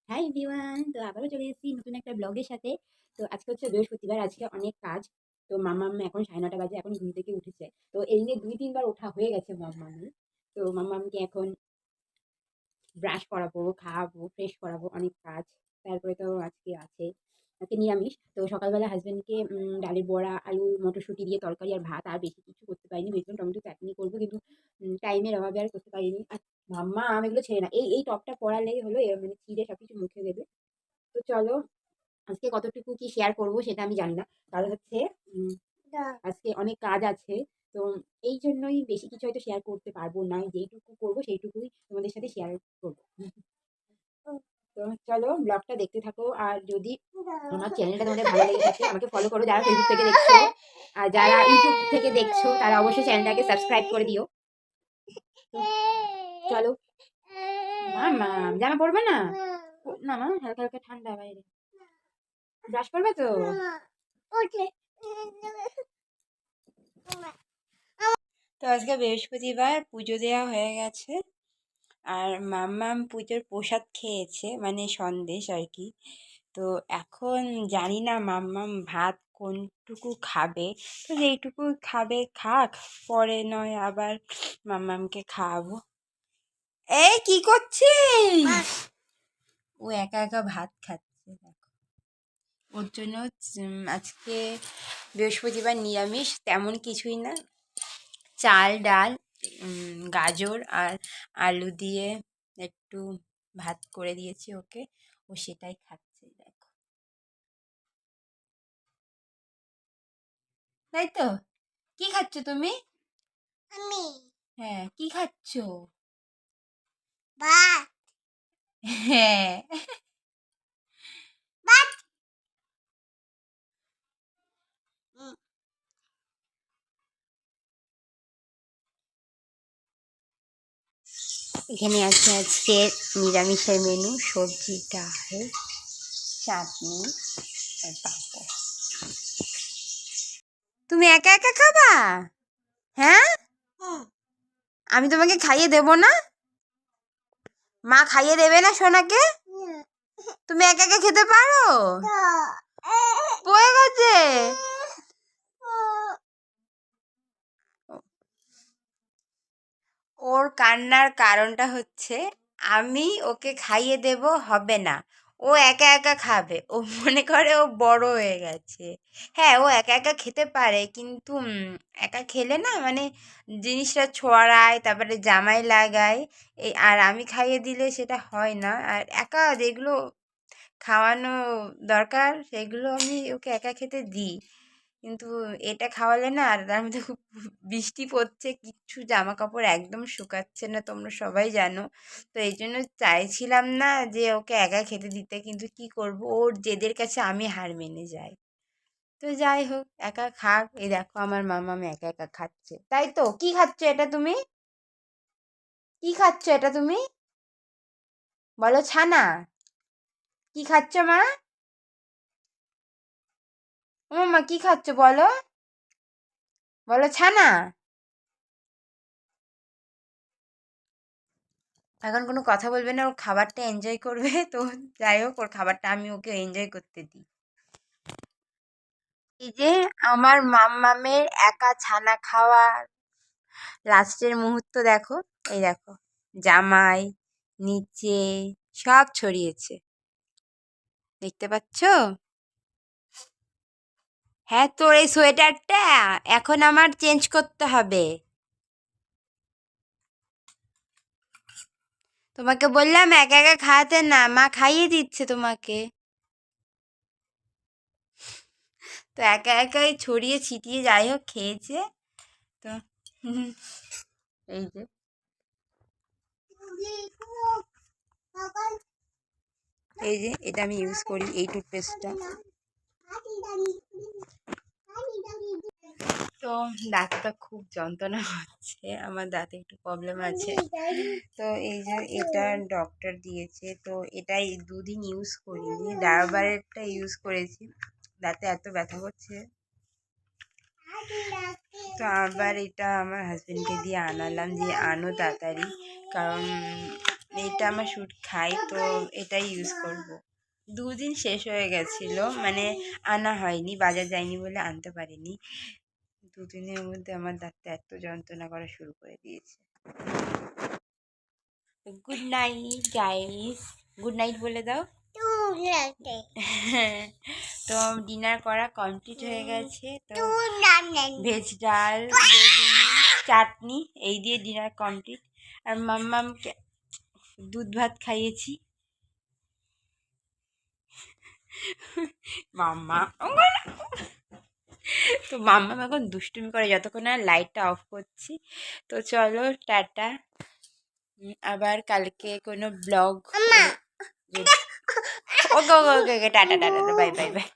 Hi everyone, তো আবারও চলে এসেছি নতুন একটা ব্লগের সাথে। তো আজকে হচ্ছে বৃহস্পতিবার, আজকে অনেক কাজ। তো মাম্মাম এখন 9:30 বাজে, এখন ঘুম থেকে উঠেছে। তো এই নিয়ে 2-3 বার ওঠা হয়ে গেছে মাম্মামের। তো মাম্মামকে এখন ব্রাশ করাবো, খাওয়াবো, ফ্রেশ করাবো, অনেক কাজ। তারপরে তো আজকে নিরামিষ। তো সকালবেলা হাজবেন্ডকে ডালের বড়া, আলু, মটরশুঁটি দিয়ে তরকারি আর ভাত, আর বেশি কিছু করতে পারিনি। ভেবেছিলাম টমেটো চাটনি করবো, কিন্তু টাইমের অভাবে আর করতে পারিনি। আর মাম্মাম এগুলো ছেড়ে না, এই টপটা পরালেই হলো, মানে ছিঁড়ে সবকিছু মুখে দেবে। তো চলো, আজকে কতটুকু কি শেয়ার করব সেটা আমি জানি না। কারণ হচ্ছে উম আজকে অনেক কাজ আছে। তো এই জন্যই বেশি কিছু হয়তো শেয়ার করতে পারবো না। যেইটুকু করব সেইটুকুই তোমাদের সাথে শেয়ার করব। তো চলো, ব্লগটা দেখতে থাকো। আর যদি আমার চ্যানেলটা তোমাদের ভালো লেগে থাকে, আমাকে ফলো করো যারা ফেসবুক থেকে দেখছো। আর যারা ইউটিউব থেকে দেখছো তারা অবশ্যই চ্যানেলটাকে সাবস্ক্রাইব করে দিও। তো চলো। মা জামা পরবে না? না মা, হালকা হালকা ঠান্ডা বাইরে। ব্রাশ করবে তো? তো আজকে বৃহস্পতিবার, পুজো দেওয়া হয়ে গেছে। আর মাম্মাম পুজোর প্রসাদ খেয়েছে, মানে সন্দেশ আর কি। তো এখন জানি না মাম্মাম ভাত কোনটুকু খাবে। তো যেইটুকু খাবে খাক, পরে নয় আবার মাম্মামকে খাওয়াবো। এই কি করছিস? ও একা একা ভাত খাচ্ছে, দেখো। ওর জন্য আজকে বৃহস্পতিবার নিরামিষ, তেমন কিছুই না। চাল, ডাল, গাজর আর আলু দিয়ে একটু ভাত করে দিয়েছি ওকে। ও সেটাই খাচ্ছে, দেখো। তাই তো? কি খাচ্ছ তুমি? আমি? হ্যাঁ, কি খাচ্ছ? ভাত। হ্যাঁ। ভাত। এখানে আছে আজকে নিরামিষের মেনু, সবজি, ডাল, চাটনি আর পাঁপড়। তুমি একা একা খাবা? হ্যাঁ, আমি তোমাকে খাইয়ে দেব না? মা খাইয়ে দেবে না সোনাকে? তুমি একা একা খেতে পারো? পড়ে গেছে। ওর কান্নার কারণটা হচ্ছে আমি ওকে খাইয়ে দেব, হবে না। ও একা একা খাবে, ও মনে করে ও বড় হয়ে গেছে। হ্যাঁ, ও একা একা খেতে পারে, কিন্তু একা খেলে না, মানে জিনিসটা ছড়ায়, তারপরে জামায় লাগায়। এই আর আমি খাইয়ে দিলে সেটা হয় না। আর একা যেগুলো খাওয়ানো দরকার সেগুলো আমি ওকে একা খেতে দিই। কিন্তু এটা খাওয়ালে না, আর তার মধ্যে খুব বৃষ্টি পড়ছে, কিচ্ছু জামা কাপড় একদম শুকাচ্ছে না, তোমরা সবাই জানো। তো এই জন্য চাইছিলাম না যে ওকে একা খেতে দিতে, কিন্তু কি করব, ওর জেদের কাছে আমি হার মেনে যাই। তো যাই হোক, একা খাক। এই দেখো আমার মামাম একা একা খাচ্ছে। তাই তো? কি খাচ্ছ এটা তুমি? কি খাচ্ছ এটা তুমি? বলো ছানা। কি খাচ্ছ মা? ও মা, কি খাচ্ছ বলো? বলো ছানা। এখন কোনো কথা বলবে না, ওর খাবারটা এনজয় করবে। তো যাই হোক, ওর খাবারটা আমি ওকে এনজয় করতে দিই। এই যে আমার মাম্মামের একা ছানা খাওয়ার লাস্টের মুহূর্ত দেখো। এই দেখো, জামাই, নিচে সব ছড়িয়েছে, দেখতে পাচ্ছ? হ্যাঁ, তোর এই সোয়েটারটা এখন আমার চেঞ্জ করতে হবে। তোমাকে বললাম একা একা খাওয়াতে না, মা খাইয়ে দিচ্ছে তোমাকে। তো একা একাই ছড়িয়ে ছিটিয়ে যাই হোক খেয়েছে। তো এই যে, এটা আমি ইউজ করি, এই টুথপেস্টটা। তো দাঁতটা খুব যন্ত্রণা হচ্ছে, আমার দাঁতে একটু প্রবলেম আছে। তো এই যে এটা ডক্টর দিয়েছে, তো এটাই 2 দিন ইউজ করিনি, ডারবারেরটা ইউজ করেছি। দাঁতে এত ব্যথা করছে। তো আবার এটা আমার হাজবেন্ডকে দিয়ে আনালাম যে আনো তাড়াতাড়ি, কারণ এটা আমার শ্যুট খাই, তো এটাই ইউজ করব। 2 দিন শেষ হয়ে গেছিল, মানে আনা হয়নি, বাজার যায়নি বলে আনতে পারিনি। 2 দিনের মধ্যে আমার দাঁতটা এত যন্ত্রণা করা শুরু করে দিয়েছে। Good night guys, good night বলে দাও। তো ডিনার করা কমপ্লিট হয়ে গেছে। তো ভেজ ডাল, বেগুনি, চাটনি এই দিয়ে ডিনার কমপ্লিট। আর মাম্মামকে দুধ ভাত খাইয়েছি। মাম্মা তো মাম্মাম এখন দুষ্টুমি করে যতক্ষণ না লাইটটা অফ করছি। তো চলো টাটা, আবার কালকে কোনো blog. Okay okay okay okay, টাটা টাটা, বাই বাই বাই।